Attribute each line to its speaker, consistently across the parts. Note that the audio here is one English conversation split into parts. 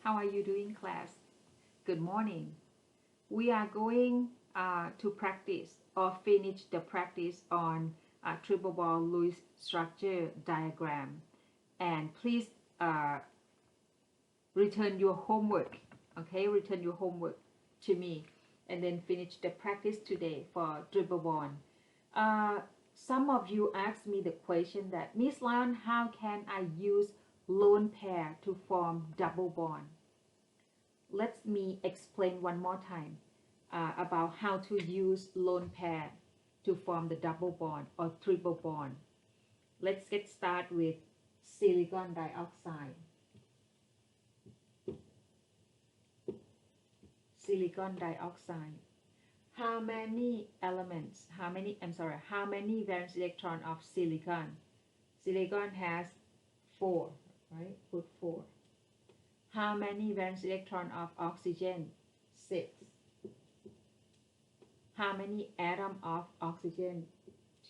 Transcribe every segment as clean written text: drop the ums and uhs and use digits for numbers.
Speaker 1: How are you doing, class? Good morning. We are going to practice or finish the practice on triple bond Lewis structure diagram. And please return your homework. Okay, return your homework to me, and then finish the practice today for triple bond. Some of you asked me the question that, Miss Lion, how can I use lone pair to form double bond? Let me explain one more time about how to use lone pair to form the double bond or triple bond. Let's get started with silicon dioxide. Silicon dioxide. How many elements, how many valence electron of silicon? Silicon has 4, right? Put 4. How many valence electron of oxygen? 6. How many atom of oxygen?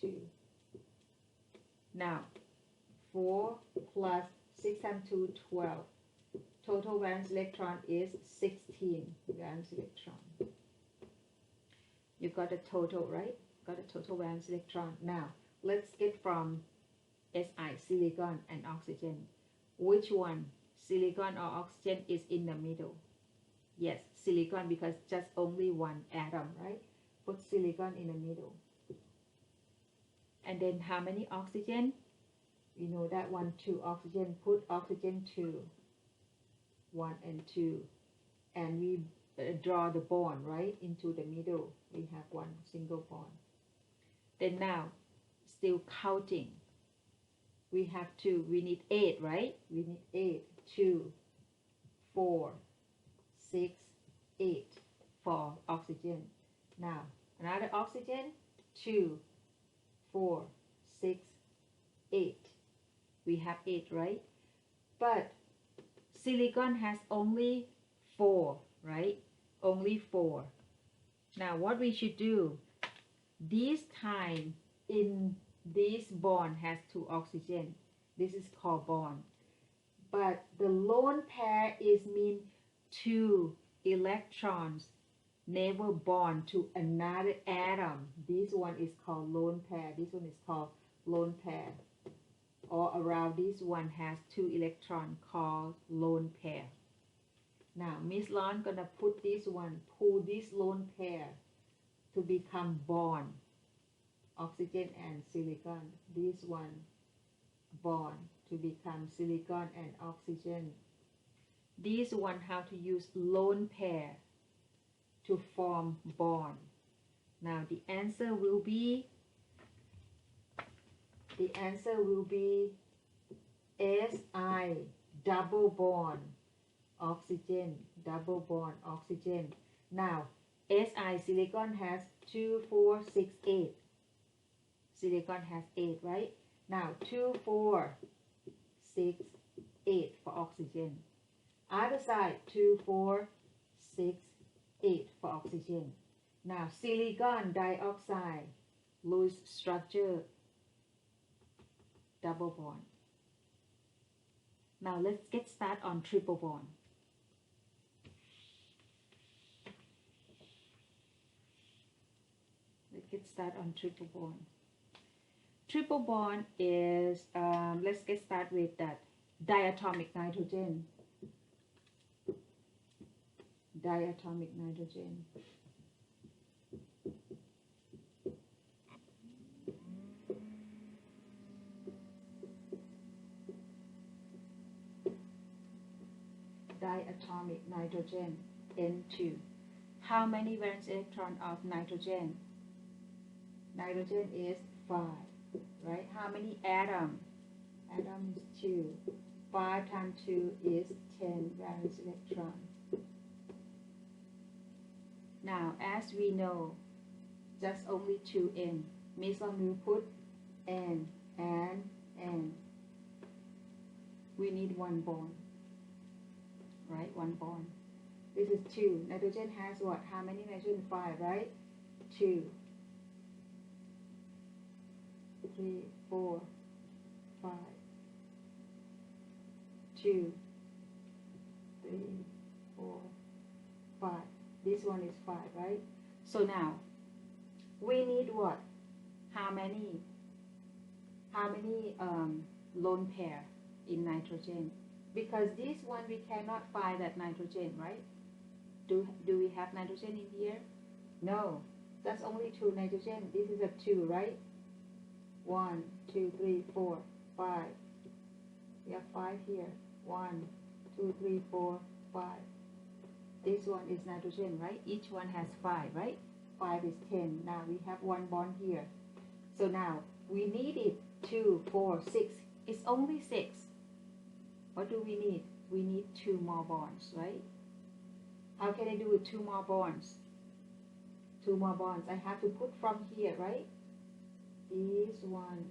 Speaker 1: 2. Now, 4 plus 6 times 2, 12. Total valence electron is 16 valence electron. You got a total, right? Got a total valence electron. Now, let's get from Si, silicon and oxygen. Which one, silicon or oxygen, is in the middle? Yes, silicon, because just only one atom, right? Put silicon in the middle. And then how many oxygen? You know that one, 2 oxygen. Put oxygen 2. 1 and 2. And we draw the bond, right, into the middle. We have one single bond. Then now, still counting. We have 2. We need 8, right? We need 8. 2, 4, 6, 8 for oxygen. Now, another oxygen, 2, 4, 6, 8. We have 8, right? But silicon has only 4, right? Only 4. Now, what we should do, this time in this bond has 2 oxygen. This is called bond. But the lone pair is mean 2 electrons never bond to another atom. This one is called lone pair. This one is called lone pair. Or around this one has 2 electrons called lone pair. Now, Miss Lon gonna put this one, pull this lone pair to become bond. Oxygen and silicon. This one bond to become silicon and oxygen. This one, how to use lone pair to form bond. Now the answer will be Si, double bond oxygen, double bond oxygen. Now Si, silicon has 2, 4, 6, 8. Silicon has 8, right? Now 2, 4, 6, 8 for oxygen. Other side, 2, 4, 6, 8 for oxygen. Now silicon dioxide, Lewis structure, double bond. Now let's get started on triple bond. Let's get started on triple bond. Triple bond is, let's get started with that. Diatomic nitrogen. Diatomic nitrogen. Diatomic nitrogen, N2. How many valence electron of nitrogen? Nitrogen is 5, right? How many atom? Atom is 2. 5 times 2 is 10 valence electron. Now, as we know, just only 2 N. Miss Long will put N and N. We need one bond, right? One bond. This is 2. Nitrogen has what? How many nitrogen? 5, right? 2, 3, 4, 5. 2, 3, This one is 5, right? So now, we need what? How many lone pair in nitrogen? Because this one we cannot find that nitrogen, right? Do we have nitrogen in here? No, that's only 2 nitrogen. This is a 2, right? 1, 2, 3, 4, 5. We have 5 here. 1, 2, 3, 4, 5. This one is nitrogen, right? Each one has 5, right? 5 is 10. Now we have 1 bond here. So now we need it 2, 4, 6. It's only 6. What do we need? We need 2 more bonds, right? How can I do with 2 more bonds? 2 more bonds. I have to put from here, right? This one.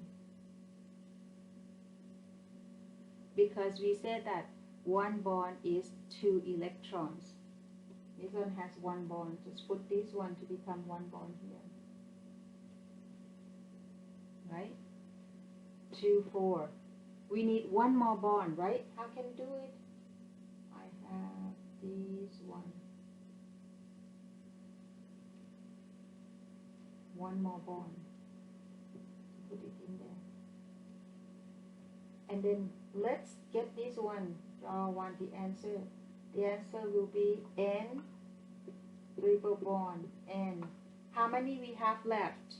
Speaker 1: Because we said that 1 bond is 2 electrons. This one has 1 bond. Just put this one to become 1 bond here. Right? 2, 4. We need 1 more bond, right? How can we do it? I have this one. 1 more bond. Put it in there. And then let's get this one. Draw one, the answer. The answer will be N triple bond. N. How many we have left?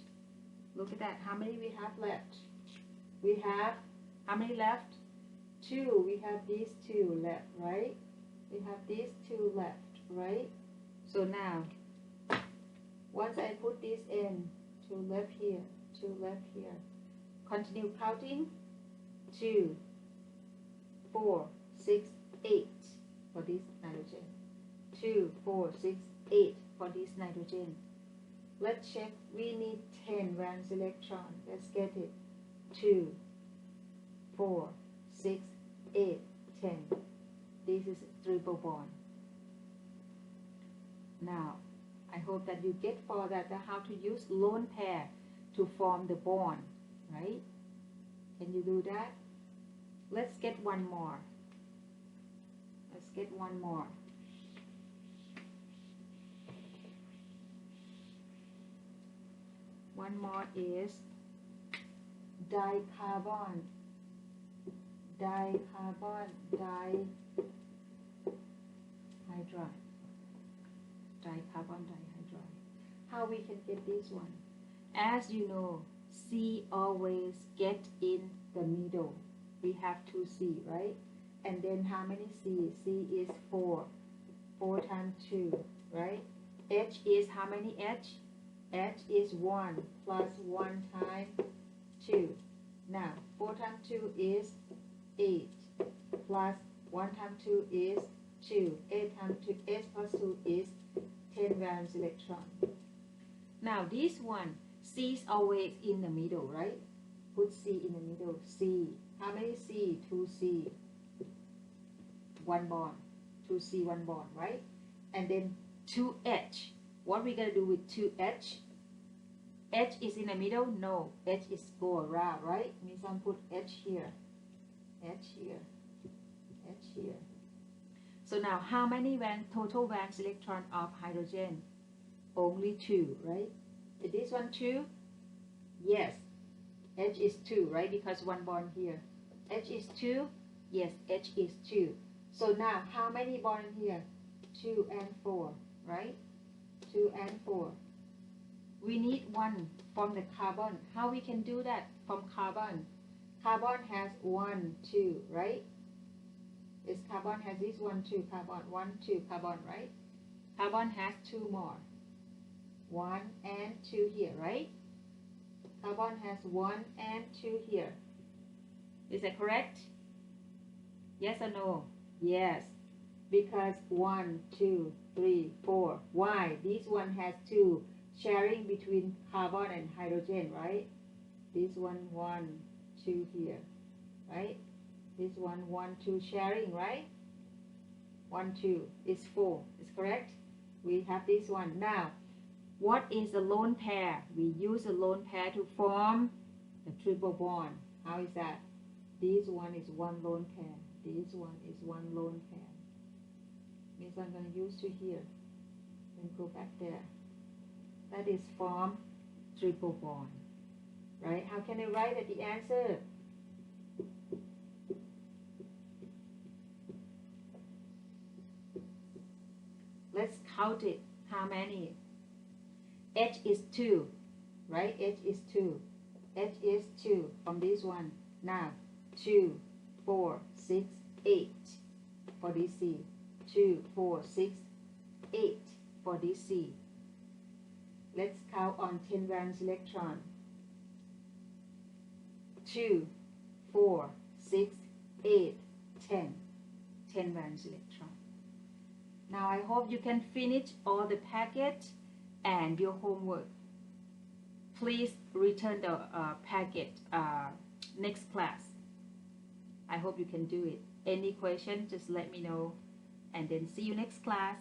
Speaker 1: Look at that. How many we have left? We have, how many left? 2. We have these 2 left, right? We have these 2 left, right? So now, once I put this in, 2 left here, 2 left here. Continue counting. 2, 4, 6, 8 for this nitrogen. 2, 4, 6, 8 for this nitrogen. Let's check. We need 10 valence electron. Let's get it. 2, 4, 6, 8, 10. This is triple bond. Now, I hope that you get for that how to use lone pair to form the bond, right? Can you do that? Let's get one more. Let's get one more. One more is dicarbon. Dicarbon, dihydride. Dicarbon dihydride. How we can get this one? As you know, C always get in the middle. We have 2 C, right? And then how many C? C is 4. 4 times 2, right? H is how many H? H is 1 plus 1 times 2. Now, 4 times 2 is 8 plus 1 times 2 is 2. 8 times 2, 8 plus 2 is 10 valence electron. Now, this one, C is always in the middle, right? Put C in the middle. C. How many C? 2 C. 1 bond. 2 C, 1 bond, right? And then 2 H. What are we going to do with 2 H? H is in the middle? No. H is go around, right? Means I put H here. H here. H here. So now, how many total valence electron of hydrogen? Only 2, right? Is this one 2? Yes. H is 2, right? Because 1 bond here. H is 2? Yes, H is 2. So now, how many bonds here? 2 and 4, right? 2 and 4. We need 1 from the carbon. How we can do that from carbon? Carbon has 1, 2, right? This carbon has this 1, 2, carbon. 1, 2, carbon, right? Carbon has 2 more. 1 and 2 here, right? Carbon has 1 and 2 here. Is that correct? Yes or no? Yes. Because 1, 2, 3, 4. Why? This one has 2 sharing between carbon and hydrogen, right? This one, 1, 2 here, right? This one, 1, 2 sharing, right? 1, 2 is 4. Is correct? We have this one. Now, what is a lone pair? We use a lone pair to form the triple bond. How is that? This one is 1 lone pair. This one is 1 lone pair. Means I'm going to use to here. and go back there. That is form triple bond, right? How can I write at the answer? Let's count it. How many? H is 2, right? H is 2. H is 2 from this one. Now, 2, 4, 6, 8 for this C. 2, 4, 6, 8 for this C. Let's count on 10 valence electron. 2, 4, 6, 8, 10. 10 valence electron. Now I hope you can finish all the packet and your homework. Please return the packet next class. I hope you can do it. Any question, just let me know. And then see you next class.